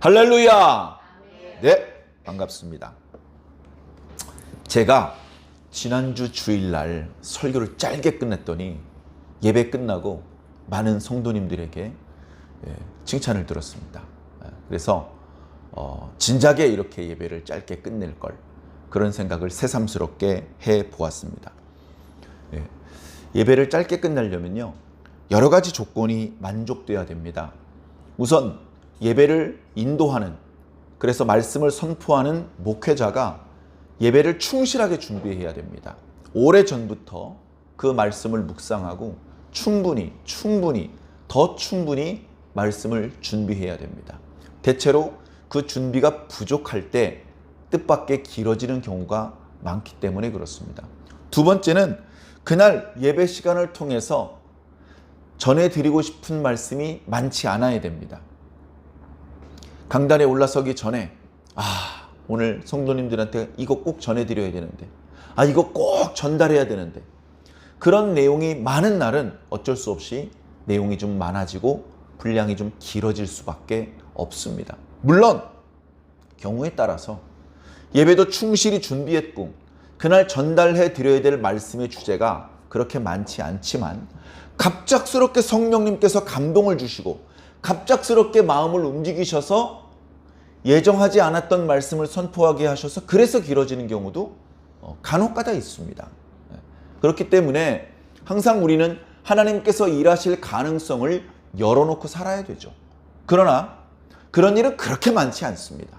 할렐루야! 네, 반갑습니다. 제가 지난주 주일날 설교를 짧게 끝냈더니 예배 끝나고 많은 성도님들에게 칭찬을 들었습니다. 그래서 진작에 이렇게 예배를 짧게 끝낼 걸, 그런 생각을 새삼스럽게 해보았습니다. 예배를 짧게 끝내려면요, 여러 가지 조건이 만족돼야 됩니다. 우선 예배를 인도하는, 그래서 말씀을 선포하는 목회자가 예배를 충실하게 준비해야 됩니다. 오래전부터 그 말씀을 묵상하고 충분히 더 충분히 말씀을 준비해야 됩니다. 대체로 그 준비가 부족할 때 뜻밖의 길어지는 경우가 많기 때문에 그렇습니다. 두 번째는 그날 예배 시간을 통해서 전해드리고 싶은 말씀이 많지 않아야 됩니다. 강단에 올라서기 전에 오늘 성도님들한테 이거 꼭 전해드려야 되는데, 이거 꼭 전달해야 되는데, 그런 내용이 많은 날은 어쩔 수 없이 내용이 좀 많아지고 분량이 좀 길어질 수밖에 없습니다. 물론 경우에 따라서 예배도 충실히 준비했고 그날 전달해 드려야 될 말씀의 주제가 그렇게 많지 않지만, 갑작스럽게 성령님께서 감동을 주시고 갑작스럽게 마음을 움직이셔서 예정하지 않았던 말씀을 선포하게 하셔서 그래서 길어지는 경우도 간혹가다 있습니다. 그렇기 때문에 항상 우리는 하나님께서 일하실 가능성을 열어놓고 살아야 되죠. 그러나 그런 일은 그렇게 많지 않습니다.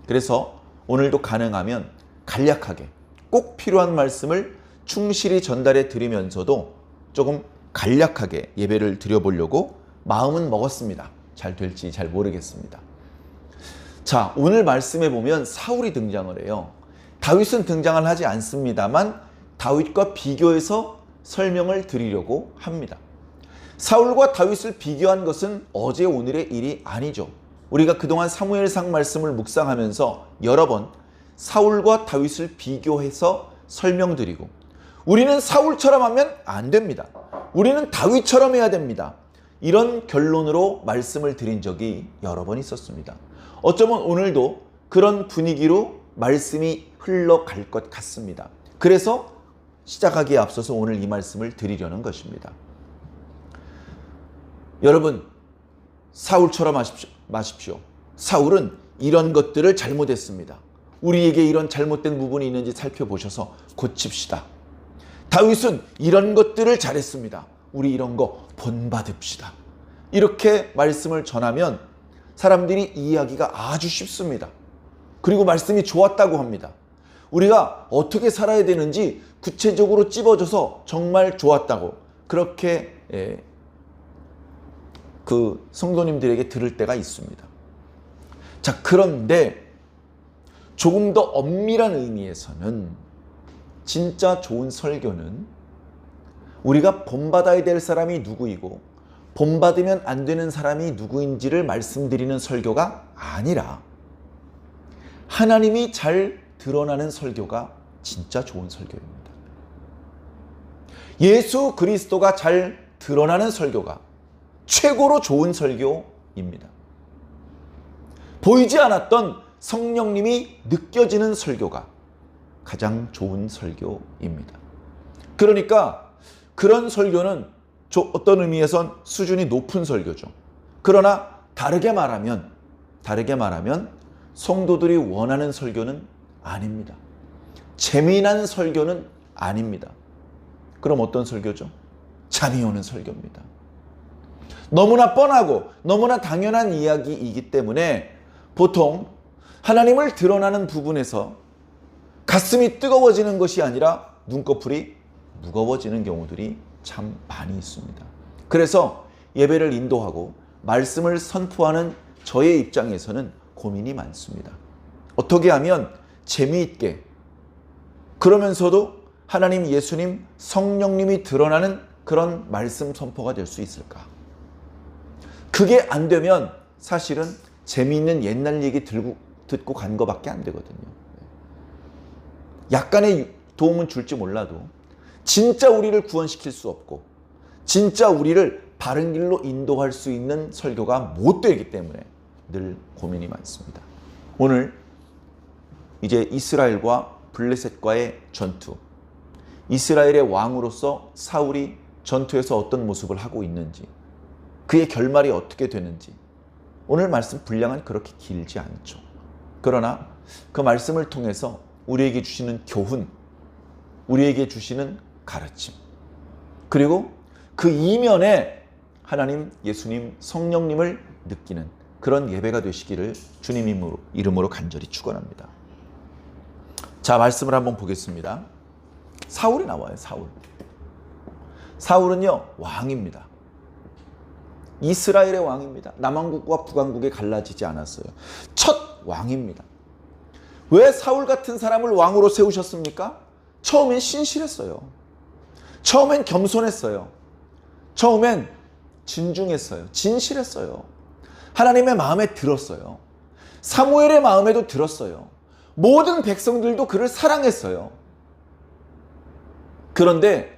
그래서 오늘도 가능하면 간략하게 꼭 필요한 말씀을 충실히 전달해 드리면서도 조금 간략하게 예배를 드려보려고 마음은 먹었습니다. 잘 될지 잘 모르겠습니다. 자, 오늘 말씀에 보면 사울이 등장을 해요. 다윗은 등장을 하지 않습니다만 다윗과 비교해서 설명을 드리려고 합니다. 사울과 다윗을 비교한 것은 어제 오늘의 일이 아니죠. 우리가 그동안 사무엘상 말씀을 묵상하면서 여러 번 사울과 다윗을 비교해서 설명드리고, 우리는 사울처럼 하면 안 됩니다. 우리는 다윗처럼 해야 됩니다. 이런 결론으로 말씀을 드린 적이 여러 번 있었습니다. 어쩌면 오늘도 그런 분위기로 말씀이 흘러갈 것 같습니다. 그래서 시작하기에 앞서서 오늘 이 말씀을 드리려는 것입니다. 여러분, 사울처럼 마십시오. 사울은 이런 것들을 잘못했습니다. 우리에게 이런 잘못된 부분이 있는지 살펴보셔서 고칩시다. 다윗은 이런 것들을 잘했습니다. 우리 이런 거 본받읍시다. 이렇게 말씀을 전하면 사람들이 이해하기가 아주 쉽습니다. 그리고 말씀이 좋았다고 합니다. 우리가 어떻게 살아야 되는지 구체적으로 찝어줘서 정말 좋았다고 그렇게 그 성도님들에게 들을 때가 있습니다. 자, 그런데 조금 더 엄밀한 의미에서는 진짜 좋은 설교는 우리가 본받아야 될 사람이 누구이고 본받으면 안 되는 사람이 누구인지를 말씀드리는 설교가 아니라 하나님이 잘 드러나는 설교가 진짜 좋은 설교입니다. 예수 그리스도가 잘 드러나는 설교가 최고로 좋은 설교입니다. 보이지 않았던 성령님이 느껴지는 설교가 가장 좋은 설교입니다. 그러니까 그런 설교는 어떤 의미에선 수준이 높은 설교죠. 그러나 다르게 말하면 성도들이 원하는 설교는 아닙니다. 재미난 설교는 아닙니다. 그럼 어떤 설교죠? 잠이 오는 설교입니다. 너무나 뻔하고 너무나 당연한 이야기이기 때문에 보통 하나님을 드러나는 부분에서 가슴이 뜨거워지는 것이 아니라 눈꺼풀이 무거워지는 경우들이 참 많이 있습니다. 그래서 예배를 인도하고 말씀을 선포하는 저의 입장에서는 고민이 많습니다. 어떻게 하면 재미있게, 그러면서도 하나님, 예수님, 성령님이 드러나는 그런 말씀 선포가 될 수 있을까? 그게 안 되면 사실은 재미있는 옛날 얘기 듣고 간 거밖에 안 되거든요. 약간의 도움은 줄지 몰라도 진짜 우리를 구원시킬 수 없고 진짜 우리를 바른 길로 인도할 수 있는 설교가 못 되기 때문에 늘 고민이 많습니다. 오늘 이제 이스라엘과 블레셋과의 전투, 이스라엘의 왕으로서 사울이 전투에서 어떤 모습을 하고 있는지, 그의 결말이 어떻게 되는지, 오늘 말씀 분량은 그렇게 길지 않죠. 그러나 그 말씀을 통해서 우리에게 주시는 교훈, 우리에게 주시는 가르침, 그리고 그 이면에 하나님, 예수님, 성령님을 느끼는 그런 예배가 되시기를 주님 이름으로 간절히 축원합니다. 자, 말씀을 한번 보겠습니다. 사울이 나와요. 사울은요, 왕입니다. 이스라엘의 왕입니다. 남왕국과 북왕국에 갈라지지 않았어요. 첫 왕입니다. 왜 사울 같은 사람을 왕으로 세우셨습니까? 처음엔 신실했어요. 처음엔 겸손했어요. 처음엔 진중했어요. 진실했어요. 하나님의 마음에 들었어요. 사무엘의 마음에도 들었어요. 모든 백성들도 그를 사랑했어요. 그런데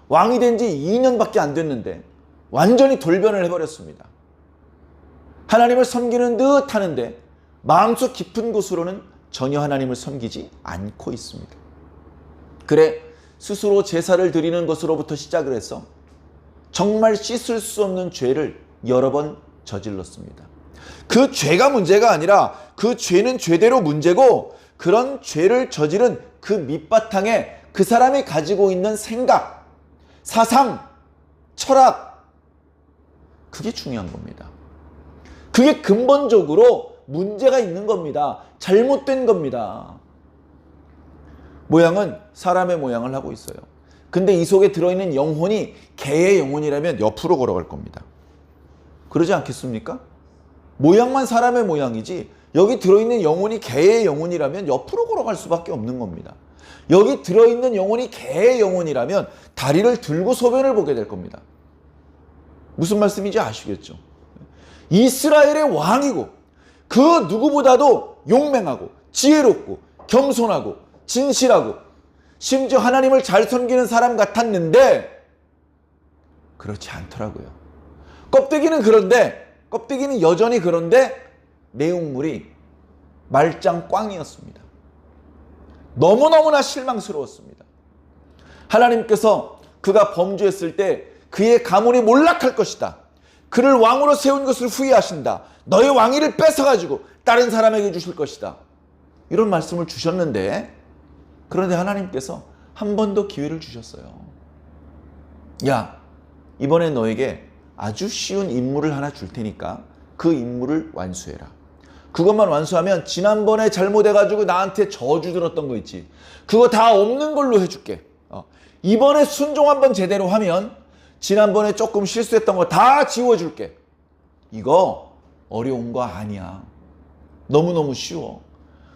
왕이 된 지 2년밖에 안 됐는데 완전히 돌변을 해버렸습니다. 하나님을 섬기는 듯 하는데 마음속 깊은 곳으로는 전혀 하나님을 섬기지 않고 있습니다. 그래, 스스로 제사를 드리는 것으로부터 시작을 해서 정말 씻을 수 없는 죄를 여러 번 저질렀습니다. 그 죄가 문제가 아니라 그 죄는 죄대로 문제고, 그런 죄를 저지른 그 밑바탕에 그 사람이 가지고 있는 생각, 사상, 철학, 그게 중요한 겁니다. 그게 근본적으로 문제가 있는 겁니다. 잘못된 겁니다. 모양은 사람의 모양을 하고 있어요. 근데 이 속에 들어있는 영혼이 개의 영혼이라면 옆으로 걸어갈 겁니다. 그러지 않겠습니까? 모양만 사람의 모양이지 여기 들어있는 영혼이 개의 영혼이라면 옆으로 걸어갈 수밖에 없는 겁니다. 여기 들어있는 영혼이 개의 영혼이라면 다리를 들고 소변을 보게 될 겁니다. 무슨 말씀인지 아시겠죠? 이스라엘의 왕이고 그 누구보다도 용맹하고 지혜롭고 겸손하고 진실하고 심지어 하나님을 잘 섬기는 사람 같았는데 그렇지 않더라고요. 껍데기는 그런데, 껍데기는 여전히 그런데 내용물이 말짱 꽝이었습니다. 너무너무나 실망스러웠습니다. 하나님께서 그가 범죄했을 때 그의 가문이 몰락할 것이다. 그를 왕으로 세운 것을 후회하신다. 너의 왕위를 뺏어가지고 다른 사람에게 주실 것이다. 이런 말씀을 주셨는데, 그런데 하나님께서 한 번 더 기회를 주셨어요. 야, 이번에 너에게 아주 쉬운 임무를 하나 줄 테니까 그 임무를 완수해라. 그것만 완수하면 지난번에 잘못해가지고 나한테 저주 들었던 거 있지, 그거 다 없는 걸로 해줄게. 이번에 순종 한번 제대로 하면 지난번에 조금 실수했던 거 다 지워줄게. 이거 어려운 거 아니야. 너무너무 쉬워.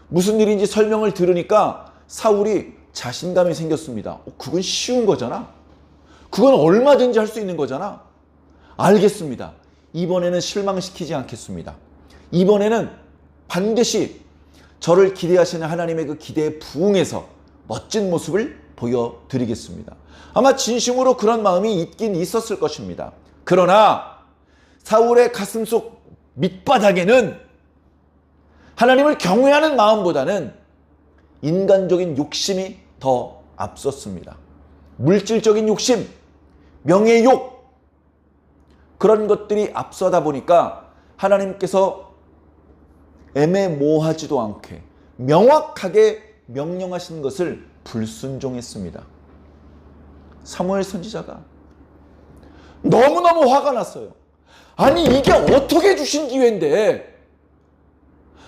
무슨 일인지 설명을 들으니까 사울이 자신감이 생겼습니다. 그건 쉬운 거잖아. 그건 얼마든지 할 수 있는 거잖아. 알겠습니다. 이번에는 실망시키지 않겠습니다. 이번에는 반드시 저를 기대하시는 하나님의 그 기대에 부응해서 멋진 모습을 보여드리겠습니다. 아마 진심으로 그런 마음이 있긴 있었을 것입니다. 그러나 사울의 가슴속 밑바닥에는 하나님을 경외하는 마음보다는 인간적인 욕심이 더 앞섰습니다. 물질적인 욕심, 명예욕, 그런 것들이 앞서다 보니까 하나님께서 애매모호하지도 않게 명확하게 명령하신 것을 불순종했습니다. 사무엘 선지자가 너무너무 화가 났어요. 아니, 이게 어떻게 주신 기회인데,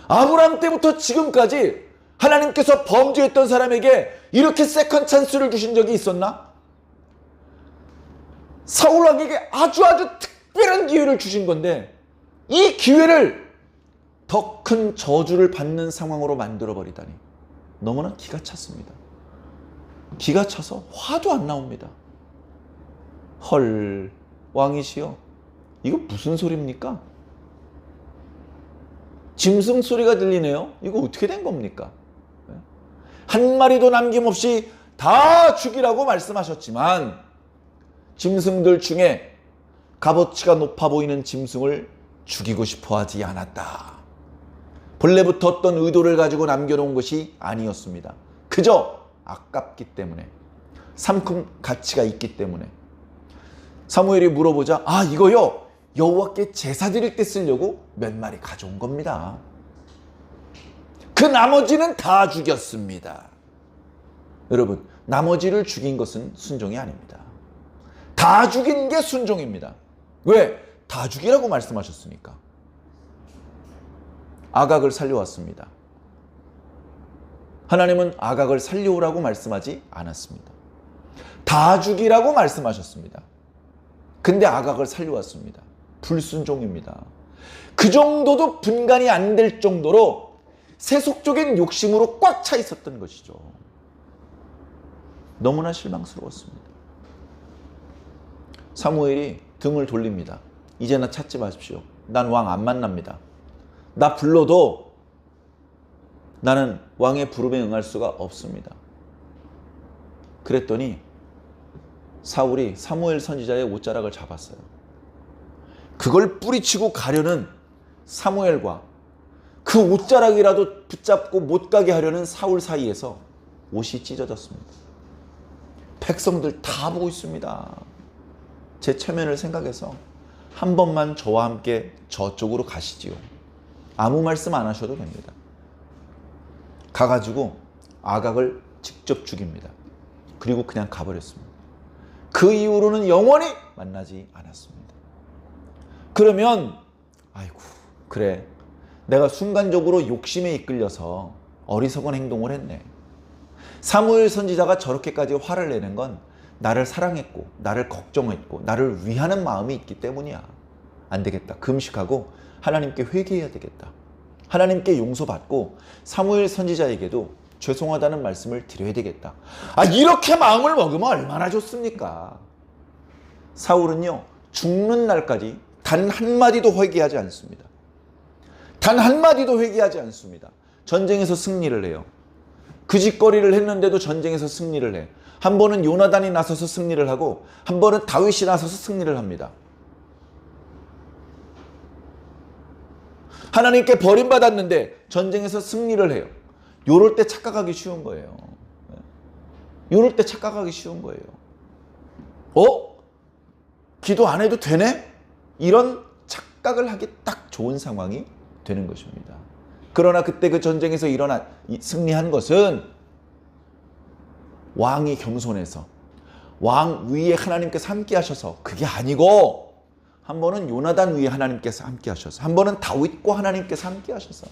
아브라함 때부터 지금까지 하나님께서 범죄했던 사람에게 이렇게 세컨 찬스를 주신 적이 있었나? 사울 왕에게 아주 특별한 기회를 주신 건데 이 기회를 더 큰 저주를 받는 상황으로 만들어버리다니 너무나 기가 찼습니다. 기가 차서 화도 안 나옵니다. 헐, 왕이시여, 이거 무슨 소리입니까? 짐승 소리가 들리네요. 이거 어떻게 된 겁니까? 한 마리도 남김없이 다 죽이라고 말씀하셨지만 짐승들 중에 값어치가 높아 보이는 짐승을 죽이고 싶어 하지 않았다. 본래부터 어떤 의도를 가지고 남겨놓은 것이 아니었습니다. 그저 아깝기 때문에, 상품 가치가 있기 때문에. 사무엘이 물어보자, 아, 이거요, 여호와께 제사 드릴 때 쓰려고 몇 마리 가져온 겁니다. 그 나머지는 다 죽였습니다. 여러분, 나머지를 죽인 것은 순종이 아닙니다. 다 죽인 게 순종입니다. 왜? 다 죽이라고 말씀하셨으니까. 아각을 살려왔습니다. 하나님은 아각을 살려오라고 말씀하지 않았습니다. 다 죽이라고 말씀하셨습니다. 근데 아각을 살려왔습니다. 불순종입니다. 그 정도도 분간이 안 될 정도로 세속적인 욕심으로 꽉 차 있었던 것이죠. 너무나 실망스러웠습니다. 사무엘이 등을 돌립니다. 이제 나 찾지 마십시오. 난 왕 안 만납니다. 나 불러도 나는 왕의 부름에 응할 수가 없습니다. 그랬더니 사울이 사무엘 선지자의 옷자락을 잡았어요. 그걸 뿌리치고 가려는 사무엘과 그 옷자락이라도 붙잡고 못 가게 하려는 사울 사이에서 옷이 찢어졌습니다. 백성들 다 보고 있습니다. 제 체면을 생각해서 한 번만 저와 함께 저쪽으로 가시지요. 아무 말씀 안 하셔도 됩니다. 가가지고 아각을 직접 죽입니다. 그리고 그냥 가버렸습니다. 그 이후로는 영원히 만나지 않았습니다. 그러면 아이고, 그래, 내가 순간적으로 욕심에 이끌려서 어리석은 행동을 했네. 사무엘 선지자가 저렇게까지 화를 내는 건 나를 사랑했고 나를 걱정했고 나를 위하는 마음이 있기 때문이야. 안 되겠다. 금식하고 하나님께 회개해야 되겠다. 하나님께 용서받고 사무엘 선지자에게도 죄송하다는 말씀을 드려야 되겠다. 아, 이렇게 마음을 먹으면 얼마나 좋습니까? 사울은요, 죽는 날까지 단 한마디도 회개하지 않습니다. 단 한마디도 회개하지 않습니다. 전쟁에서 승리를 해요. 그 짓거리를 했는데도 전쟁에서 승리를 해. 한 번은 요나단이 나서서 승리를 하고 한 번은 다윗이 나서서 승리를 합니다. 하나님께 버림받았는데 전쟁에서 승리를 해요. 요럴 때 착각하기 쉬운 거예요. 요럴 때 착각하기 쉬운 거예요. 기도 안 해도 되네? 이런 착각을 하기 딱 좋은 상황이 되는 것입니다. 그러나 그때 그 전쟁에서 승리한 것은 왕이 겸손해서 왕 위에 하나님께서 함께 하셔서 그게 아니고 한 번은 요나단 위에 하나님께서 함께 하셔서 한 번은 다윗과 하나님께서 함께 하셔서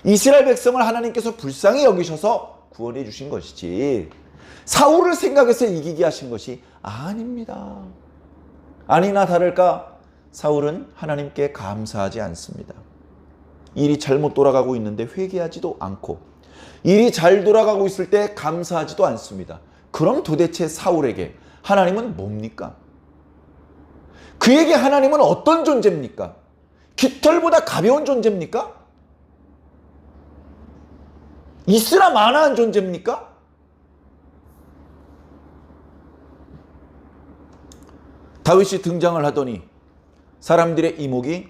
이스라엘 백성을 하나님께서 불쌍히 여기셔서 구원해 주신 것이지 사울을 생각해서 이기게 하신 것이 아닙니다. 아니나 다를까 사울은 하나님께 감사하지 않습니다. 일이 잘못 돌아가고 있는데 회개하지도 않고 일이 잘 돌아가고 있을 때 감사하지도 않습니다. 그럼 도대체 사울에게 하나님은 뭡니까? 그에게 하나님은 어떤 존재입니까? 깃털보다 가벼운 존재입니까? 있으나 마나한 존재입니까? 다윗이 등장을 하더니 사람들의 이목이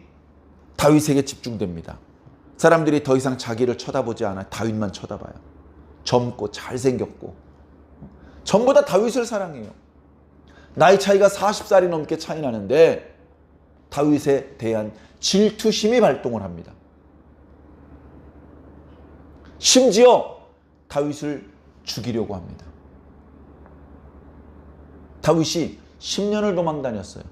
다윗에게 집중됩니다. 사람들이 더 이상 자기를 쳐다보지 않아 다윗만 쳐다봐요. 젊고 잘생겼고 전부 다 다윗을 사랑해요. 나이 차이가 40살이 넘게 차이 나는데 다윗에 대한 질투심이 발동을 합니다. 심지어 다윗을 죽이려고 합니다. 다윗이 10년을 도망 다녔어요.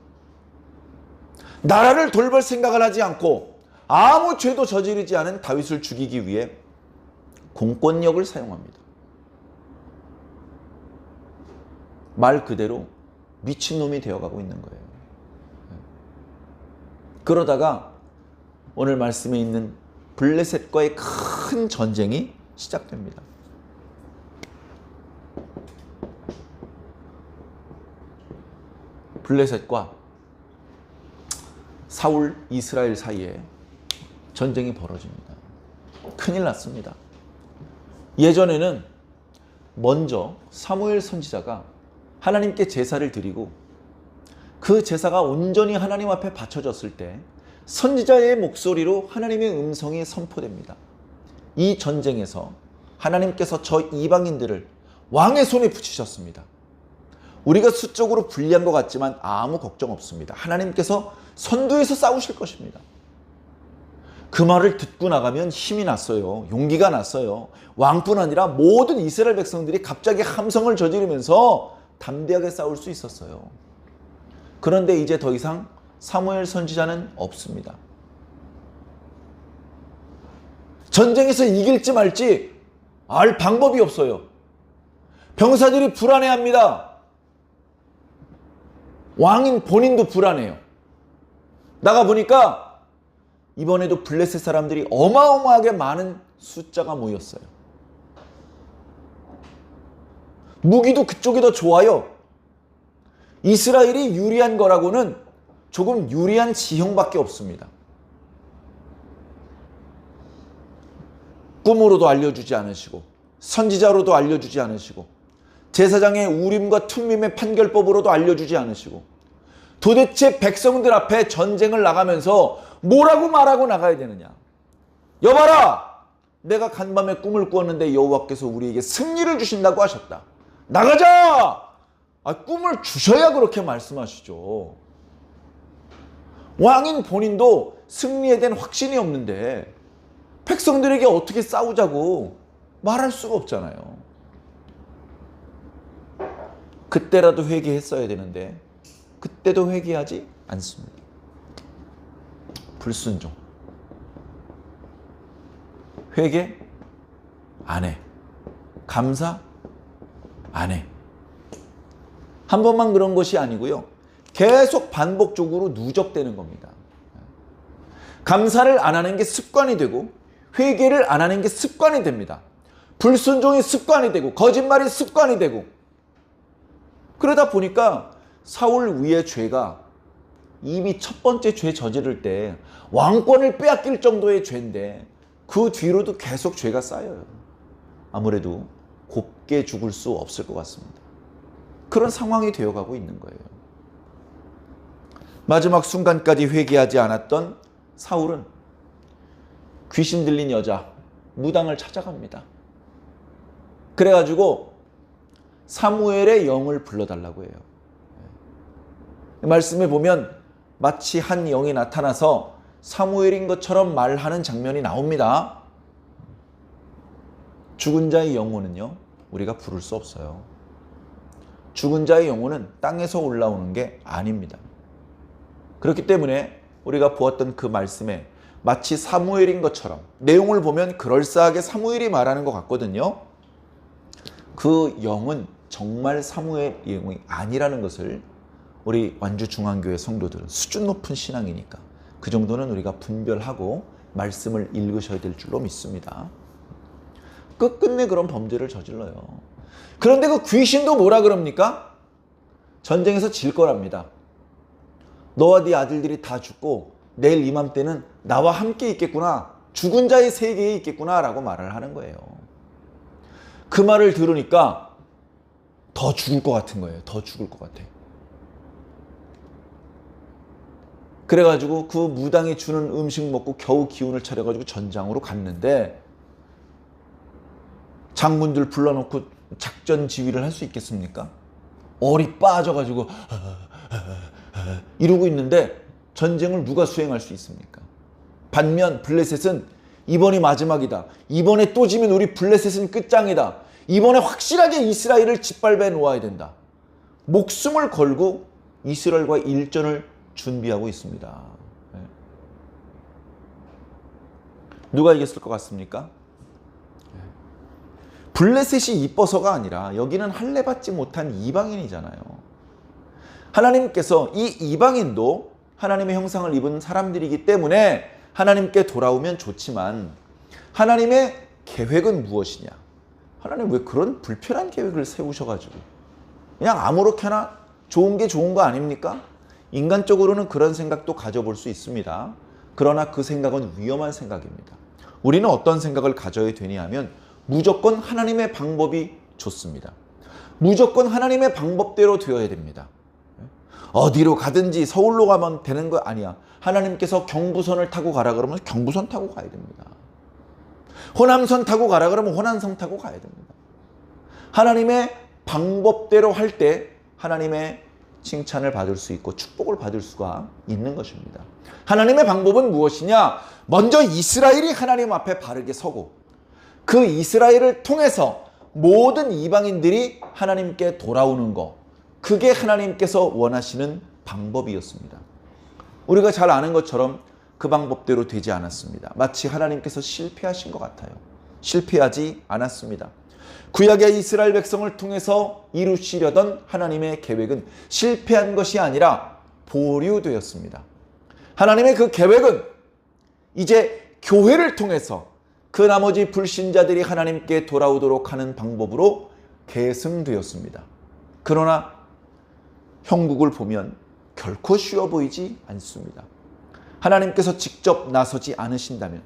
나라를 돌볼 생각을 하지 않고 아무 죄도 저지르지 않은 다윗을 죽이기 위해 공권력을 사용합니다. 말 그대로 미친놈이 되어가고 있는 거예요. 그러다가 오늘 말씀에 있는 블레셋과의 큰 전쟁이 시작됩니다. 블레셋과 사울, 이스라엘 사이에 전쟁이 벌어집니다. 큰일 났습니다. 예전에는 먼저 사무엘 선지자가 하나님께 제사를 드리고 그 제사가 온전히 하나님 앞에 바쳐졌을 때 선지자의 목소리로 하나님의 음성이 선포됩니다. 이 전쟁에서 하나님께서 저 이방인들을 왕의 손에 붙이셨습니다. 우리가 수적으로 불리한 것 같지만 아무 걱정 없습니다. 하나님께서 선두에서 싸우실 것입니다. 그 말을 듣고 나가면 힘이 났어요. 용기가 났어요. 왕뿐 아니라 모든 이스라엘 백성들이 갑자기 함성을 저지르면서 담대하게 싸울 수 있었어요. 그런데 이제 더 이상 사무엘 선지자는 없습니다. 전쟁에서 이길지 말지 알 방법이 없어요. 병사들이 불안해합니다. 왕인 본인도 불안해요. 나가보니까 이번에도 블레셋 사람들이 어마어마하게 많은 숫자가 모였어요. 무기도 그쪽이 더 좋아요. 이스라엘이 유리한 거라고는 조금 유리한 지형밖에 없습니다. 꿈으로도 알려주지 않으시고 선지자로도 알려주지 않으시고 제사장의 우림과 툼밈의 판결법으로도 알려주지 않으시고 도대체 백성들 앞에 전쟁을 나가면서 뭐라고 말하고 나가야 되느냐. 여봐라! 내가 간밤에 꿈을 꾸었는데 여호와께서 우리에게 승리를 주신다고 하셨다. 나가자! 꿈을 주셔야 그렇게 말씀하시죠. 왕인 본인도 승리에 대한 확신이 없는데 백성들에게 어떻게 싸우자고 말할 수가 없잖아요. 그때라도 회개했어야 되는데 그때도 회개하지 않습니다. 불순종. 회개 안 해. 감사 안 해. 한 번만 그런 것이 아니고요. 계속 반복적으로 누적되는 겁니다. 감사를 안 하는 게 습관이 되고 회개를 안 하는 게 습관이 됩니다. 불순종이 습관이 되고 거짓말이 습관이 되고 그러다 보니까 사울 위의 죄가 이미 첫 번째 죄 저지를 때 왕권을 빼앗길 정도의 죄인데 그 뒤로도 계속 죄가 쌓여요. 아무래도 곱게 죽을 수 없을 것 같습니다. 그런 상황이 되어가고 있는 거예요. 마지막 순간까지 회개하지 않았던 사울은 귀신 들린 여자 무당을 찾아갑니다. 그래가지고 사무엘의 영을 불러달라고 해요. 말씀에 보면 마치 한 영이 나타나서 사무엘인 것처럼 말하는 장면이 나옵니다. 죽은 자의 영혼은요, 우리가 부를 수 없어요. 죽은 자의 영혼은 땅에서 올라오는 게 아닙니다. 그렇기 때문에 우리가 보았던 그 말씀에 마치 사무엘인 것처럼 내용을 보면 그럴싸하게 사무엘이 말하는 것 같거든요. 그 영은 정말 사무엘 영이 아니라는 것을 우리 완주중앙교회 성도들은 수준 높은 신앙이니까 그 정도는 우리가 분별하고 말씀을 읽으셔야 될 줄로 믿습니다. 끝끝내 그런 범죄를 저질러요. 그런데 그 귀신도 뭐라 그럽니까? 전쟁에서 질 거랍니다. 너와 네 아들들이 다 죽고 내일 이맘때는 나와 함께 있겠구나. 죽은 자의 세계에 있겠구나 라고 말을 하는 거예요. 그 말을 들으니까 더 죽을 것 같은 거예요. 더 죽을 것 같아. 그래가지고 그 무당이 주는 음식 먹고 겨우 기운을 차려가지고 전장으로 갔는데 장군들 불러놓고 작전 지휘를 할 수 있겠습니까? 얼이 빠져가지고 이러고 있는데 전쟁을 누가 수행할 수 있습니까? 반면 블레셋은 이번이 마지막이다. 이번에 또 지면 우리 블레셋은 끝장이다. 이번에 확실하게 이스라엘을 짓밟아 놓아야 된다. 목숨을 걸고 이스라엘과 일전을 준비하고 있습니다. 누가 이겼을 것 같습니까? 블레셋이 이뻐서가 아니라 여기는 할례 받지 못한 이방인이잖아요. 하나님께서 이 이방인도 하나님의 형상을 입은 사람들이기 때문에 하나님께 돌아오면 좋지만 하나님의 계획은 무엇이냐? 하나님 왜 그런 불편한 계획을 세우셔가지고 그냥 아무렇게나 좋은 게 좋은 거 아닙니까? 인간적으로는 그런 생각도 가져볼 수 있습니다. 그러나 그 생각은 위험한 생각입니다. 우리는 어떤 생각을 가져야 되냐 하면 무조건 하나님의 방법이 좋습니다. 무조건 하나님의 방법대로 되어야 됩니다. 어디로 가든지 서울로 가면 되는 거 아니야. 하나님께서 경부선을 타고 가라 그러면 경부선 타고 가야 됩니다. 호남선 타고 가라 그러면 호남선 타고 가야 됩니다. 하나님의 방법대로 할 때 하나님의 칭찬을 받을 수 있고 축복을 받을 수가 있는 것입니다. 하나님의 방법은 무엇이냐? 먼저 이스라엘이 하나님 앞에 바르게 서고 그 이스라엘을 통해서 모든 이방인들이 하나님께 돌아오는 것, 그게 하나님께서 원하시는 방법이었습니다. 우리가 잘 아는 것처럼 그 방법대로 되지 않았습니다. 마치 하나님께서 실패하신 것 같아요. 실패하지 않았습니다. 구약의 이스라엘 백성을 통해서 이루시려던 하나님의 계획은 실패한 것이 아니라 보류되었습니다. 하나님의 그 계획은 이제 교회를 통해서 그 나머지 불신자들이 하나님께 돌아오도록 하는 방법으로 계승되었습니다. 그러나 형국을 보면 결코 쉬워 보이지 않습니다. 하나님께서 직접 나서지 않으신다면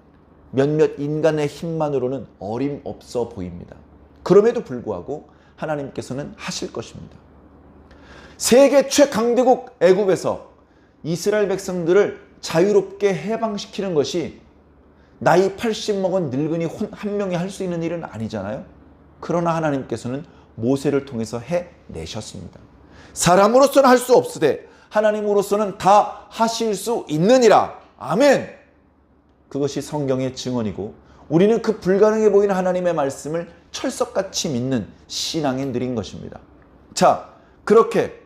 몇몇 인간의 힘만으로는 어림없어 보입니다. 그럼에도 불구하고 하나님께서는 하실 것입니다. 세계 최강대국 애굽에서 이스라엘 백성들을 자유롭게 해방시키는 것이 나이 80 먹은 늙은이 한 명이 할 수 있는 일은 아니잖아요. 그러나 하나님께서는 모세를 통해서 해내셨습니다. 사람으로서는 할 수 없으되 하나님으로서는 다 하실 수 있느니라. 아멘. 그것이 성경의 증언이고 우리는 그 불가능해 보이는 하나님의 말씀을 철석같이 믿는 신앙인들인 것입니다. 자, 그렇게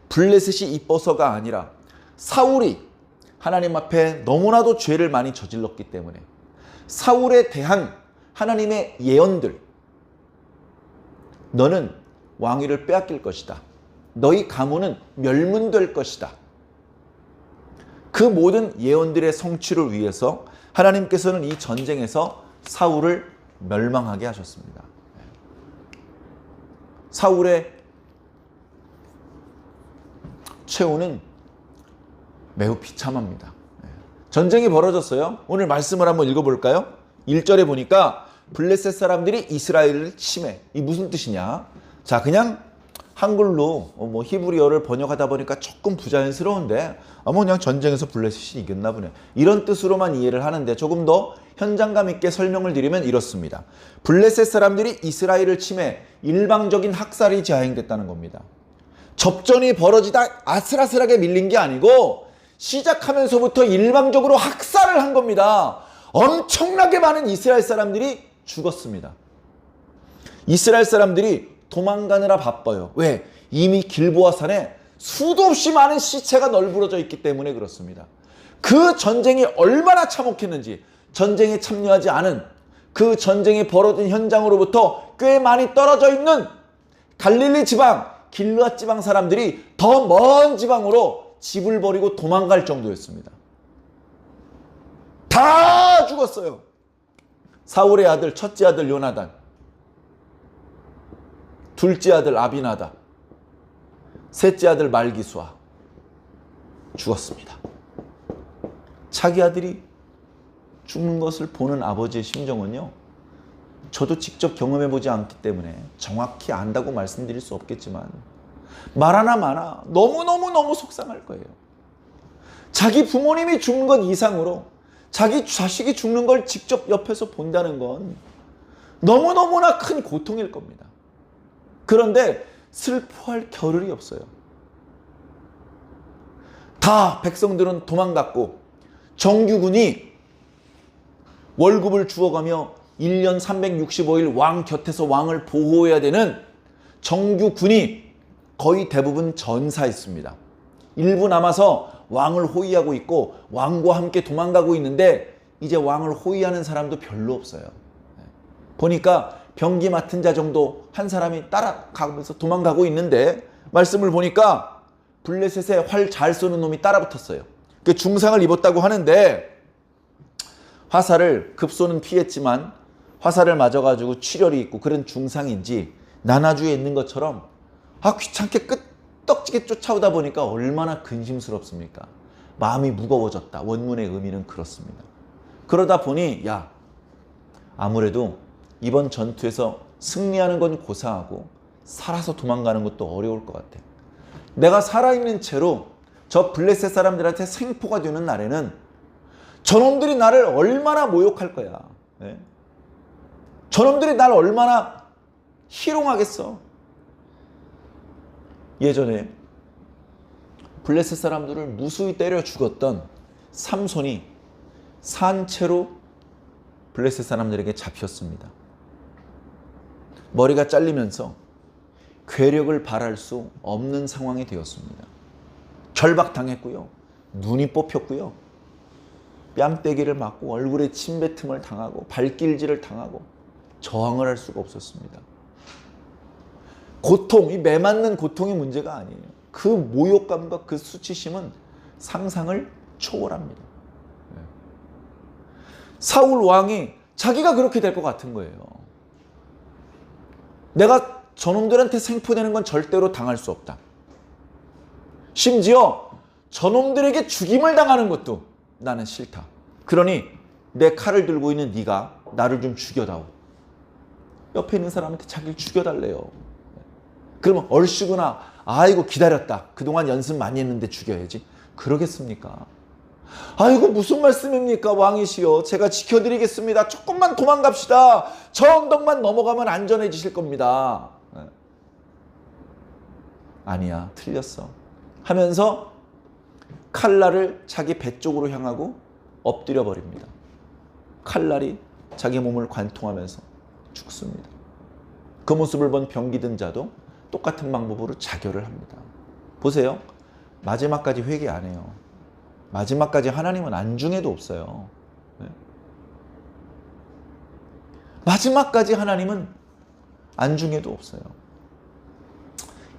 블레셋이 이뻐서가 아니라 사울이 하나님 앞에 너무나도 죄를 많이 저질렀기 때문에 사울에 대한 하나님의 예언들, 너는 왕위를 빼앗길 것이다. 너희 가문은 멸문될 것이다. 그 모든 예언들의 성취를 위해서 하나님께서는 이 전쟁에서 사울을 멸망하게 하셨습니다. 사울의 최후는 매우 비참합니다. 전쟁이 벌어졌어요. 오늘 말씀을 한번 읽어볼까요? 1절에 보니까 블레셋 사람들이 이스라엘을 침해. 이 무슨 뜻이냐? 자, 그냥 한글로 히브리어를 번역하다 보니까 조금 부자연스러운데 그냥 전쟁에서 블레셋이 이겼나 보네. 이런 뜻으로만 이해를 하는데 조금 더 현장감 있게 설명을 드리면 이렇습니다. 블레셋 사람들이 이스라엘을 침해 일방적인 학살이 자행됐다는 겁니다. 접전이 벌어지다 아슬아슬하게 밀린 게 아니고 시작하면서부터 일방적으로 학살을 한 겁니다. 엄청나게 많은 이스라엘 사람들이 죽었습니다. 이스라엘 사람들이 도망가느라 바빠요. 왜? 이미 길보아 산에 수도 없이 많은 시체가 널브러져 있기 때문에 그렇습니다. 그 전쟁이 얼마나 참혹했는지 전쟁에 참여하지 않은 그 전쟁이 벌어진 현장으로부터 꽤 많이 떨어져 있는 갈릴리 지방, 길르앗 지방 사람들이 더 먼 지방으로 집을 버리고 도망갈 정도였습니다. 다 죽었어요. 사울의 아들, 첫째 아들 요나단, 둘째 아들 아비나다, 셋째 아들 말기수아 죽었습니다. 자기 아들이 죽는 것을 보는 아버지의 심정은요, 저도 직접 경험해보지 않기 때문에 정확히 안다고 말씀드릴 수 없겠지만 말하나 마나 너무너무 속상할 거예요. 자기 부모님이 죽는 것 이상으로 자기 자식이 죽는 걸 직접 옆에서 본다는 건 너무너무나 큰 고통일 겁니다. 그런데 슬퍼할 겨를이 없어요. 다 백성들은 도망갔고 정규군이 월급을 주어가며 1년 365일 왕 곁에서 왕을 보호해야 되는 정규군이 거의 대부분 전사했습니다. 일부 남아서 왕을 호위하고 있고 왕과 함께 도망가고 있는데 이제 왕을 호위하는 사람도 별로 없어요. 보니까 병기 맡은 자 정도 한 사람이 따라가면서 도망가고 있는데 말씀을 보니까 블레셋에 활 잘 쏘는 놈이 따라붙었어요. 그 중상을 입었다고 하는데 화살을 급소는 피했지만 화살을 맞아가지고 출혈이 있고 그런 중상인지 나나주에 있는 것처럼 귀찮게 끄떡지게 쫓아오다 보니까 얼마나 근심스럽습니까? 마음이 무거워졌다. 원문의 의미는 그렇습니다. 그러다 보니 아무래도 이번 전투에서 승리하는 건 고사하고 살아서 도망가는 것도 어려울 것 같아. 내가 살아있는 채로 저 블레셋 사람들한테 생포가 되는 날에는 저놈들이 나를 얼마나 모욕할 거야. 네? 저놈들이 나를 얼마나 희롱하겠어. 예전에 블레셋 사람들을 무수히 때려 죽었던 삼손이 산채로 블레셋 사람들에게 잡혔습니다. 머리가 잘리면서 괴력을 발할 수 없는 상황이 되었습니다. 결박당했고요. 눈이 뽑혔고요. 뺨때기를 맞고 얼굴에 침뱉음을 당하고 발길질을 당하고 저항을 할 수가 없었습니다. 고통, 이 매맞는 고통이 문제가 아니에요. 그 모욕감과 그 수치심은 상상을 초월합니다. 사울 왕이 자기가 그렇게 될 것 같은 거예요. 내가 저놈들한테 생포되는 건 절대로 당할 수 없다. 심지어 저놈들에게 죽임을 당하는 것도 나는 싫다. 그러니 내 칼을 들고 있는 네가 나를 좀 죽여다오. 옆에 있는 사람한테 자기를 죽여달래요. 그러면 얼씨구나. 아이고 기다렸다. 그동안 연습 많이 했는데 죽여야지. 그러겠습니까? 아이고 무슨 말씀입니까 왕이시여. 제가 지켜드리겠습니다. 조금만 도망갑시다. 저 언덕만 넘어가면 안전해지실 겁니다. 아니야, 틀렸어 하면서 칼날을 자기 배 쪽으로 향하고 엎드려 버립니다. 칼날이 자기 몸을 관통하면서 죽습니다. 그 모습을 본 병기든 자도 똑같은 방법으로 자결을 합니다. 보세요. 마지막까지 회개 안 해요. 마지막까지 하나님은 안중에도 없어요. 마지막까지 하나님은 안중에도 없어요.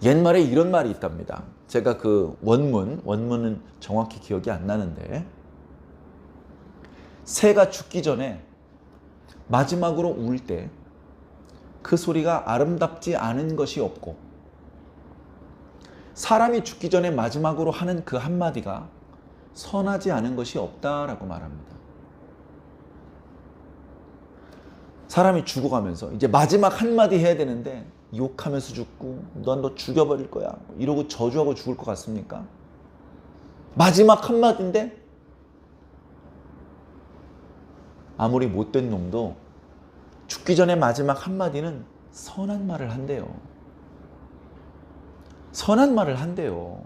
옛말에 이런 말이 있답니다. 제가 그 원문은 정확히 기억이 안 나는데, 새가 죽기 전에 마지막으로 울 때 그 소리가 아름답지 않은 것이 없고, 사람이 죽기 전에 마지막으로 하는 그 한마디가 선하지 않은 것이 없다라고 말합니다. 사람이 죽어가면서 이제 마지막 한마디 해야 되는데 욕하면서 죽고 넌 너 죽여버릴 거야 이러고 저주하고 죽을 것 같습니까? 마지막 한마디인데 아무리 못된 놈도 죽기 전에 마지막 한마디는 선한 말을 한대요. 선한 말을 한대요.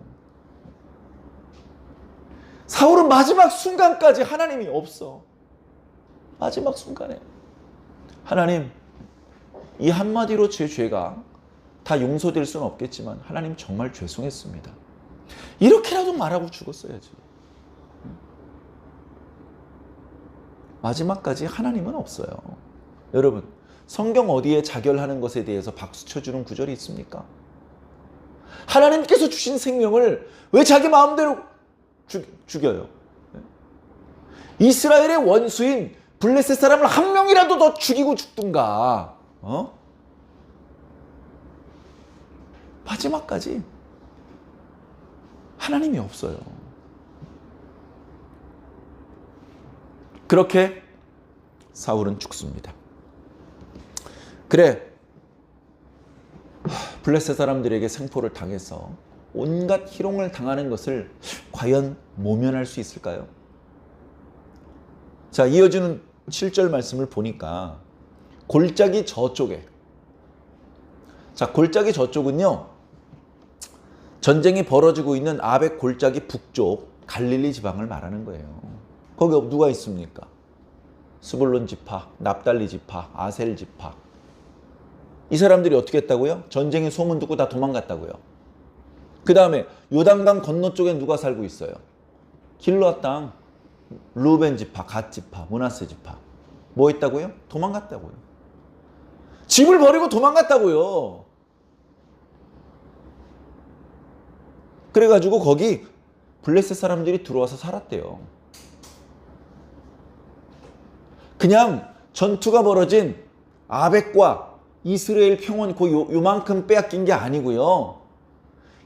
사울은 마지막 순간까지 하나님이 없어. 마지막 순간에 하나님, 이 한마디로 제 죄가 다 용서될 수는 없겠지만 하나님 정말 죄송했습니다. 이렇게라도 말하고 죽었어야지. 마지막까지 하나님은 없어요. 여러분, 성경 어디에 자결하는 것에 대해서 박수 쳐주는 구절이 있습니까? 하나님께서 주신 생명을 왜 자기 마음대로 죽여요? 이스라엘의 원수인 블레셋 사람을 한 명이라도 더 죽이고 죽든가. 마지막까지 하나님이 없어요. 그렇게 사울은 죽습니다. 그래, 블레셋 사람들에게 생포를 당해서 온갖 희롱을 당하는 것을 과연 모면할 수 있을까요? 자, 이어지는 7절 말씀을 보니까 골짜기 저쪽에, 자, 골짜기 저쪽은요, 전쟁이 벌어지고 있는 아벡 골짜기 북쪽 갈릴리 지방을 말하는 거예요. 거기 누가 있습니까? 스불론 지파, 납달리 지파, 아셀 지파. 이 사람들이 어떻게 했다고요? 전쟁의 소문 듣고 다 도망갔다고요. 그 다음에 요단강 건너 쪽에 누가 살고 있어요? 길르앗 땅, 루벤 지파, 갓 지파, 므낫세 지파. 뭐 했다고요? 도망갔다고요. 집을 버리고 도망갔다고요. 그래가지고 거기 블레셋 사람들이 들어와서 살았대요. 그냥 전투가 벌어진 아벡과 이스라엘 평원 요만큼 빼앗긴 게 아니고요.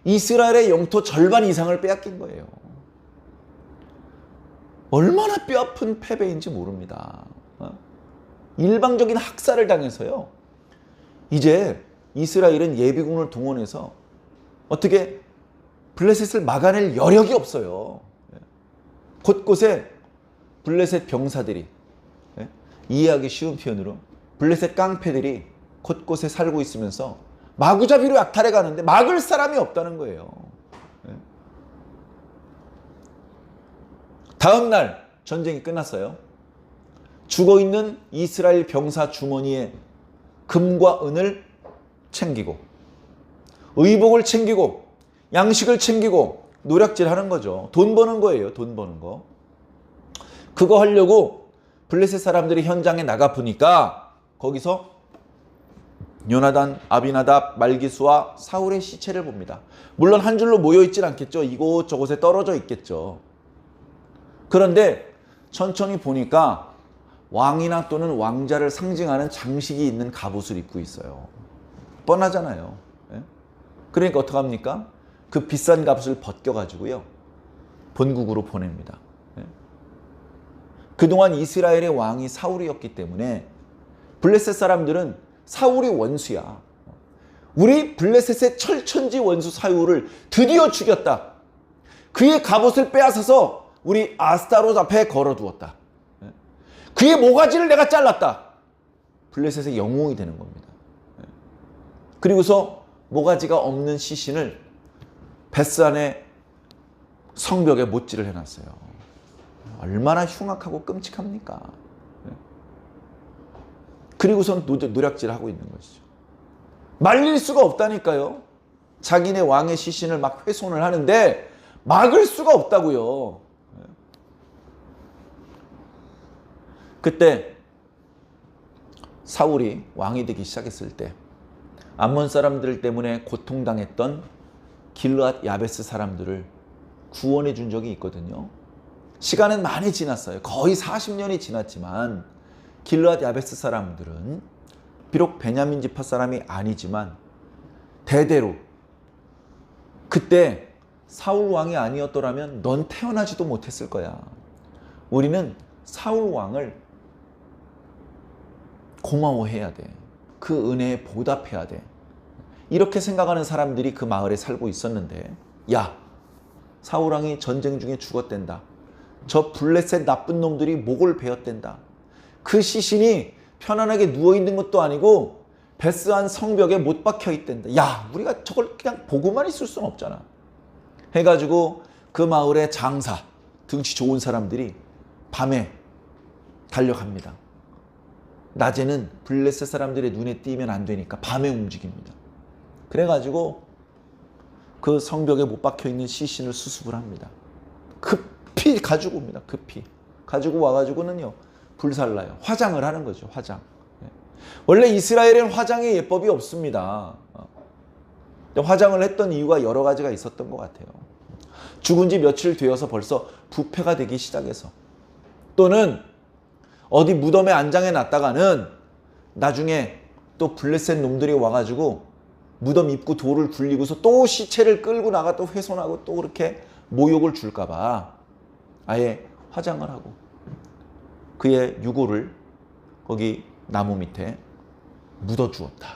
이스라엘의 영토 절반 이상을 빼앗긴 거예요. 얼마나 뼈아픈 패배인지 모릅니다. 일방적인 학살을 당해서요. 이제 이스라엘은 예비군을 동원해서 어떻게 블레셋을 막아낼 여력이 없어요. 곳곳에 블레셋 병사들이, 이해하기 쉬운 표현으로 블레셋 깡패들이 곳곳에 살고 있으면서 마구잡이로 약탈해 가는데 막을 사람이 없다는 거예요. 다음 날 전쟁이 끝났어요. 죽어있는 이스라엘 병사 주머니에 금과 은을 챙기고 의복을 챙기고 양식을 챙기고 노략질 하는 거죠. 돈 버는 거예요. 돈 버는 거. 그거 하려고 블레셋 사람들이 현장에 나가 보니까 거기서 요나단, 아비나답, 말기수와 사울의 시체를 봅니다. 물론 한 줄로 모여있진 않겠죠. 이곳저곳에 떨어져 있겠죠. 그런데 천천히 보니까 왕이나 또는 왕자를 상징하는 장식이 있는 갑옷을 입고 있어요. 뻔하잖아요. 그러니까 어떡합니까? 그 비싼 갑옷을 벗겨가지고요, 본국으로 보냅니다. 그동안 이스라엘의 왕이 사울이었기 때문에 블레셋 사람들은 사울이 원수야. 우리 블레셋의 철천지 원수 사울을 드디어 죽였다. 그의 갑옷을 빼앗아서 우리 아스타롯 앞에 걸어두었다. 그의 모가지를 내가 잘랐다. 블레셋의 영웅이 되는 겁니다. 그리고서 모가지가 없는 시신을 베스안의 성벽에 못질을 해놨어요. 얼마나 흉악하고 끔찍합니까? 그리고선 노략질을 하고 있는 것이죠. 말릴 수가 없다니까요. 자기네 왕의 시신을 막 훼손을 하는데 막을 수가 없다고요. 그때 사울이 왕이 되기 시작했을 때 암몬 사람들 때문에 고통당했던 길르앗 야베스 사람들을 구원해 준 적이 있거든요. 시간은 많이 지났어요. 거의 40년이 지났지만 길르앗 야베스 사람들은 비록 베냐민 지파 사람이 아니지만 대대로 그때 사울 왕이 아니었더라면 넌 태어나지도 못했을 거야. 우리는 사울 왕을 고마워해야 돼. 그 은혜에 보답해야 돼. 이렇게 생각하는 사람들이 그 마을에 살고 있었는데, 야, 사울 왕이 전쟁 중에 죽었댄다. 저 블레셋 나쁜 놈들이 목을 베었댄다. 그 시신이 편안하게 누워있는 것도 아니고 베스안 성벽에 못 박혀 있댄다. 야, 우리가 저걸 그냥 보고만 있을 수는 없잖아. 해가지고 그 마을의 장사, 등치 좋은 사람들이 밤에 달려갑니다. 낮에는 블레셋 사람들의 눈에 띄면 안 되니까 밤에 움직입니다. 그래가지고 그 성벽에 못 박혀있는 시신을 수습을 합니다. 급히 가지고 옵니다. 급히. 가지고 와가지고는요, 불살라요. 화장을 하는 거죠. 화장. 원래 이스라엘에는 화장의 예법이 없습니다. 화장을 했던 이유가 여러 가지가 있었던 것 같아요. 죽은 지 며칠 되어서 벌써 부패가 되기 시작해서, 또는 어디 무덤에 안장해 놨다가는 나중에 또 블레셋 놈들이 와가지고 무덤 입구 돌을 굴리고서 또 시체를 끌고 나가 또 훼손하고 또 그렇게 모욕을 줄까봐 아예 화장을 하고 그의 유골을 거기 나무 밑에 묻어 주었다.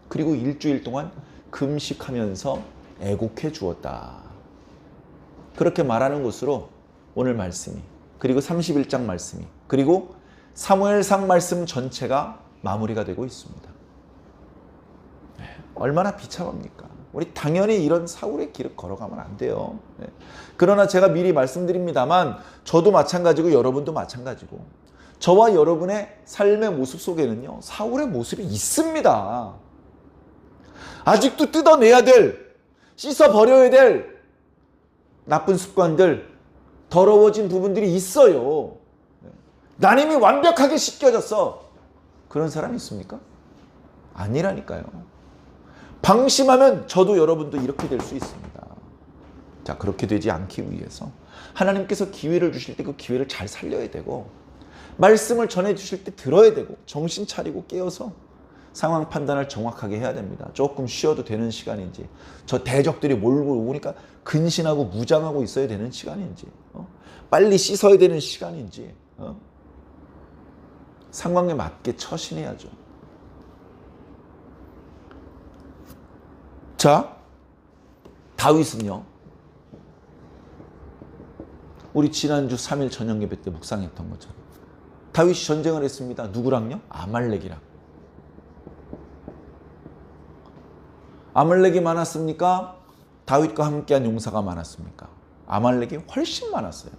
그리고 일주일 동안 금식하면서 애곡해 주었다. 그렇게 말하는 것으로 오늘 말씀이, 그리고 31장 말씀이, 그리고 사무엘상 말씀 전체가 마무리가 되고 있습니다. 얼마나 비참합니까? 우리 당연히 이런 사울의 길을 걸어가면 안 돼요. 그러나 제가 미리 말씀드립니다만 저도 마찬가지고 여러분도 마찬가지고 저와 여러분의 삶의 모습 속에는요, 사울의 모습이 있습니다. 아직도 뜯어내야 될, 씻어버려야 될 나쁜 습관들, 더러워진 부분들이 있어요. 난 이미 완벽하게 씻겨졌어. 그런 사람이 있습니까? 아니라니까요. 방심하면 저도 여러분도 이렇게 될 수 있습니다. 자, 그렇게 되지 않기 위해서 하나님께서 기회를 주실 때 그 기회를 잘 살려야 되고, 말씀을 전해 주실 때 들어야 되고, 정신 차리고 깨어서 상황 판단을 정확하게 해야 됩니다. 조금 쉬어도 되는 시간인지, 저 대적들이 몰고 오니까 근신하고 무장하고 있어야 되는 시간인지, 빨리 씻어야 되는 시간인지, 상황에 맞게 처신해야죠. 자, 다윗은요, 우리 지난주 3일 저녁 예배 때 묵상했던 것처럼 다윗이 전쟁을 했습니다. 누구랑요? 아말렉이랑. 아말렉이 많았습니까? 다윗과 함께한 용사가 많았습니까? 아말렉이 훨씬 많았어요.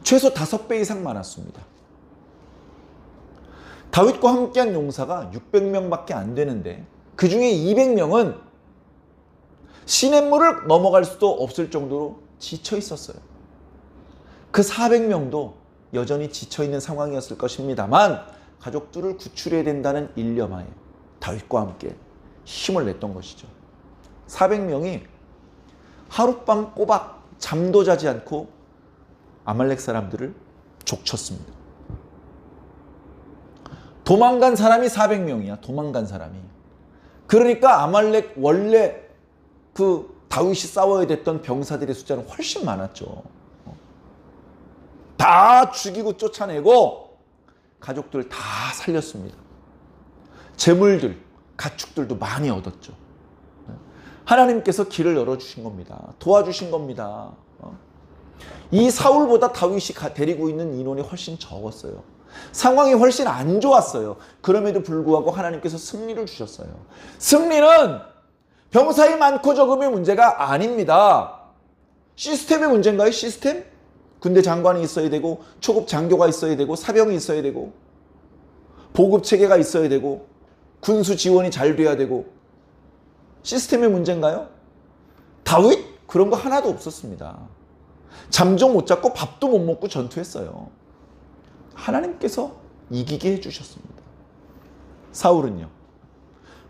최소 5배 이상 많았습니다. 다윗과 함께한 용사가 600명밖에 안 되는데 그 중에 200명은 시냇물을 넘어갈 수도 없을 정도로 지쳐 있었어요. 그 400명도 여전히 지쳐 있는 상황이었을 것입니다만 가족들을 구출해야 된다는 일념하에 다윗과 함께 힘을 냈던 것이죠. 400명이 하룻밤 꼬박 잠도 자지 않고 아말렉 사람들을 족쳤습니다. 도망간 사람이 400명이야. 도망간 사람이. 그러니까 아말렉 원래 그 다윗이 싸워야 됐던 병사들의 숫자는 훨씬 많았죠. 다 죽이고 쫓아내고 가족들 다 살렸습니다. 재물들, 가축들도 많이 얻었죠. 하나님께서 길을 열어주신 겁니다. 도와주신 겁니다. 이 사울보다 다윗이 데리고 있는 인원이 훨씬 적었어요. 상황이 훨씬 안 좋았어요. 그럼에도 불구하고 하나님께서 승리를 주셨어요. 승리는 병사이 많고 적음의 문제가 아닙니다. 시스템의 문제인가요? 시스템? 군대 장관이 있어야 되고 초급 장교가 있어야 되고 사병이 있어야 되고 보급 체계가 있어야 되고 군수 지원이 잘 돼야 되고 시스템의 문제인가요? 다윗? 그런 거 하나도 없었습니다. 잠도 못 잤고 밥도 못 먹고 전투했어요. 하나님께서 이기게 해주셨습니다. 사울은요.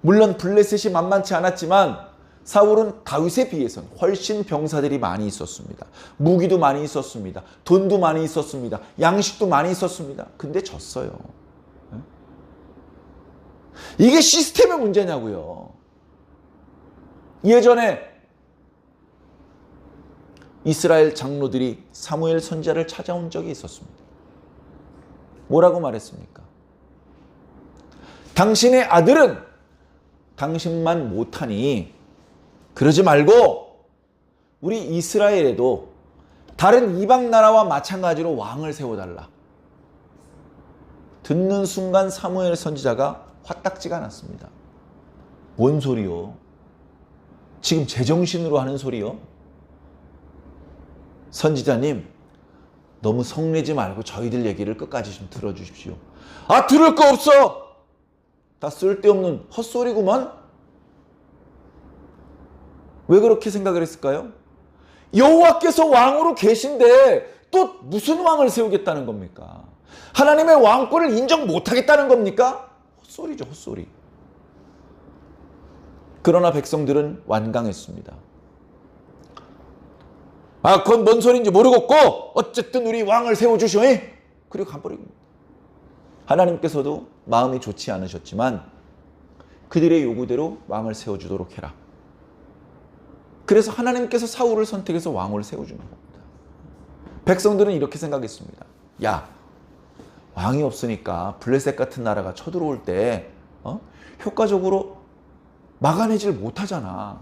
물론 블레셋이 만만치 않았지만 사울은 다윗에 비해서는 훨씬 병사들이 많이 있었습니다. 무기도 많이 있었습니다. 돈도 많이 있었습니다. 양식도 많이 있었습니다. 근데 졌어요. 이게 시스템의 문제냐고요. 예전에 이스라엘 장로들이 사무엘 선지자를 찾아온 적이 있었습니다. 뭐라고 말했습니까? 당신의 아들은 당신만 못하니 그러지 말고 우리 이스라엘에도 다른 이방 나라와 마찬가지로 왕을 세워달라. 듣는 순간 사무엘 선지자가 화딱지가 났습니다. 뭔 소리요? 지금 제정신으로 하는 소리요? 선지자님, 너무 성내지 말고 저희들 얘기를 끝까지 좀 들어주십시오. 아, 들을 거 없어! 다 쓸데없는 헛소리구만? 왜 그렇게 생각을 했을까요? 여호와께서 왕으로 계신데 또 무슨 왕을 세우겠다는 겁니까? 하나님의 왕권을 인정 못하겠다는 겁니까? 헛소리죠, 헛소리. 그러나 백성들은 완강했습니다. 아, 그건 뭔 소리인지 모르겠고 어쨌든 우리 왕을 세워주시오. 그리고 가버리고. 하나님께서도 마음이 좋지 않으셨지만 그들의 요구대로 왕을 세워주도록 해라. 그래서 하나님께서 사울을 선택해서 왕을 세워주는 겁니다. 백성들은 이렇게 생각했습니다. 야, 왕이 없으니까 블레셋 같은 나라가 쳐들어올 때 효과적으로 막아내질 못하잖아.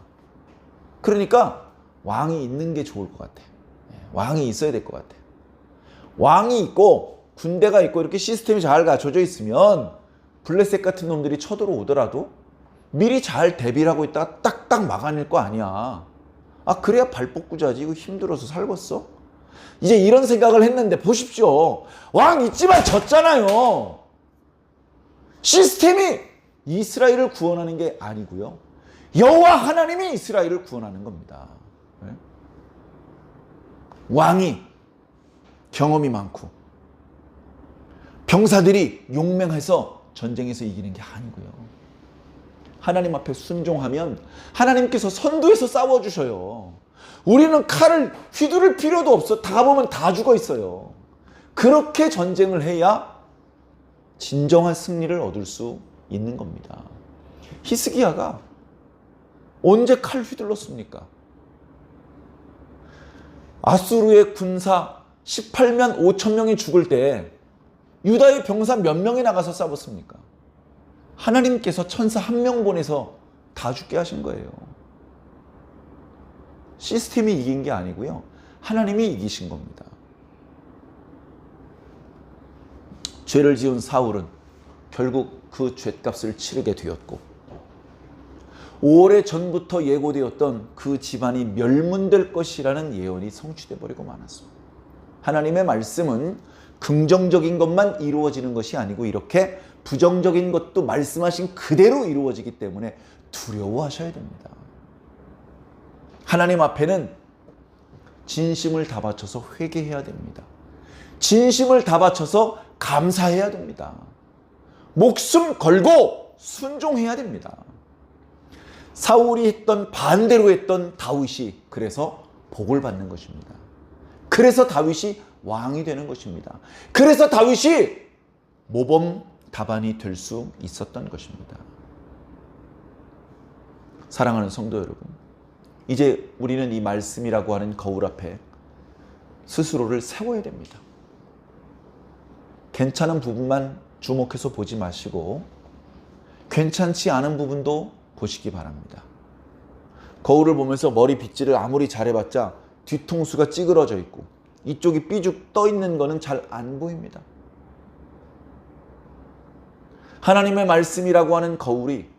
그러니까 왕이 있는 게 좋을 것 같아. 왕이 있어야 될 것 같아. 왕이 있고 군대가 있고 이렇게 시스템이 잘 갖춰져 있으면 블레셋 같은 놈들이 쳐들어오더라도 미리 잘 대비를 하고 있다가 딱딱 막아낼 거 아니야. 아, 그래야 발벗고자지. 이거 힘들어서 살겠어? 이제 이런 생각을 했는데 보십시오. 왕 있지만 졌잖아요. 시스템이 이스라엘을 구원하는 게 아니고요. 여호와 하나님이 이스라엘을 구원하는 겁니다. 왕이 경험이 많고 병사들이 용맹해서 전쟁에서 이기는 게 아니고요. 하나님 앞에 순종하면 하나님께서 선두에서 싸워주셔요. 우리는 칼을 휘두를 필요도 없어. 다 보면 다 죽어 있어요. 그렇게 전쟁을 해야 진정한 승리를 얻을 수 있는 겁니다. 히스기야가 언제 칼 휘둘렀습니까? 아수르의 군사 18만 5천 명이 죽을 때 유다의 병사 몇 명이 나가서 싸웠습니까? 하나님께서 천사 한 명 보내서 다 죽게 하신 거예요. 시스템이 이긴 게 아니고요. 하나님이 이기신 겁니다. 죄를 지은 사울은 결국 그 죗값을 치르게 되었고, 오래전부터 예고되었던 그 집안이 멸문될 것이라는 예언이 성취돼 버리고 말았습니다. 하나님의 말씀은 긍정적인 것만 이루어지는 것이 아니고 이렇게 부정적인 것도 말씀하신 그대로 이루어지기 때문에 두려워하셔야 됩니다. 하나님 앞에는 진심을 다 바쳐서 회개해야 됩니다. 진심을 다 바쳐서 감사해야 됩니다. 목숨 걸고 순종해야 됩니다. 사울이 했던 반대로 했던 다윗이 그래서 복을 받는 것입니다. 그래서 다윗이 왕이 되는 것입니다. 그래서 다윗이 모범 답안이 될 수 있었던 것입니다. 사랑하는 성도 여러분, 이제 우리는 이 말씀이라고 하는 거울 앞에 스스로를 세워야 됩니다. 괜찮은 부분만 주목해서 보지 마시고 괜찮지 않은 부분도 보시기 바랍니다. 거울을 보면서 머리 빗질을 아무리 잘해봤자 뒤통수가 찌그러져 있고 이쪽이 삐죽 떠 있는 거는 잘 안 보입니다. 하나님의 말씀이라고 하는 거울이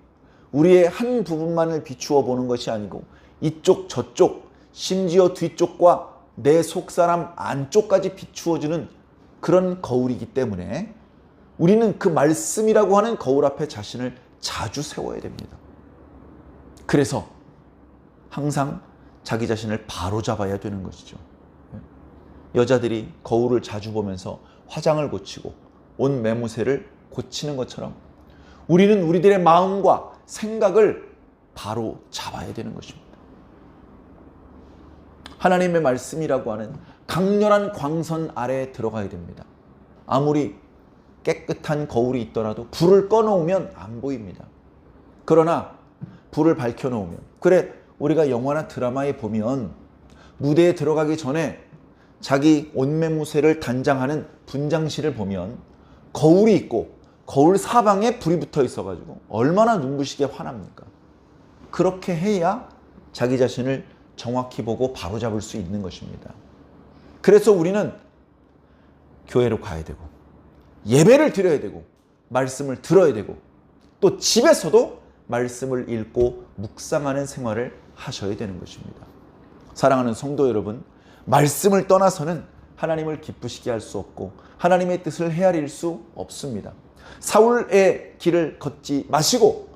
우리의 한 부분만을 비추어 보는 것이 아니고 이쪽 저쪽 심지어 뒤쪽과 내 속사람 안쪽까지 비추어주는 그런 거울이기 때문에 우리는 그 말씀이라고 하는 거울 앞에 자신을 자주 세워야 됩니다. 그래서 항상 자기 자신을 바로잡아야 되는 것이죠. 여자들이 거울을 자주 보면서 화장을 고치고 옷 매무새를 고치는 것처럼 우리는 우리들의 마음과 생각을 바로 잡아야 되는 것입니다. 하나님의 말씀이라고 하는 강렬한 광선 아래에 들어가야 됩니다. 아무리 깨끗한 거울이 있더라도 불을 꺼놓으면 안 보입니다. 그러나 불을 밝혀놓으면, 그래 우리가 영화나 드라마에 보면 무대에 들어가기 전에 자기 옷매무새를 단장하는 분장실을 보면 거울이 있고 거울 사방에 불이 붙어 있어가지고 얼마나 눈부시게 환합니까? 그렇게 해야 자기 자신을 정확히 보고 바로잡을 수 있는 것입니다. 그래서 우리는 교회로 가야 되고 예배를 드려야 되고 말씀을 들어야 되고 또 집에서도 말씀을 읽고 묵상하는 생활을 하셔야 되는 것입니다. 사랑하는 성도 여러분, 말씀을 떠나서는 하나님을 기쁘시게 할 수 없고 하나님의 뜻을 헤아릴 수 없습니다. 사울의 길을 걷지 마시고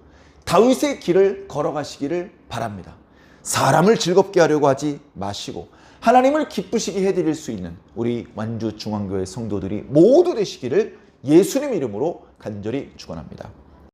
다윗의 길을 걸어가시기를 바랍니다. 사람을 즐겁게 하려고 하지 마시고 하나님을 기쁘시게 해드릴 수 있는 우리 완주중앙교회 성도들이 모두 되시기를 예수님 이름으로 간절히 축원합니다.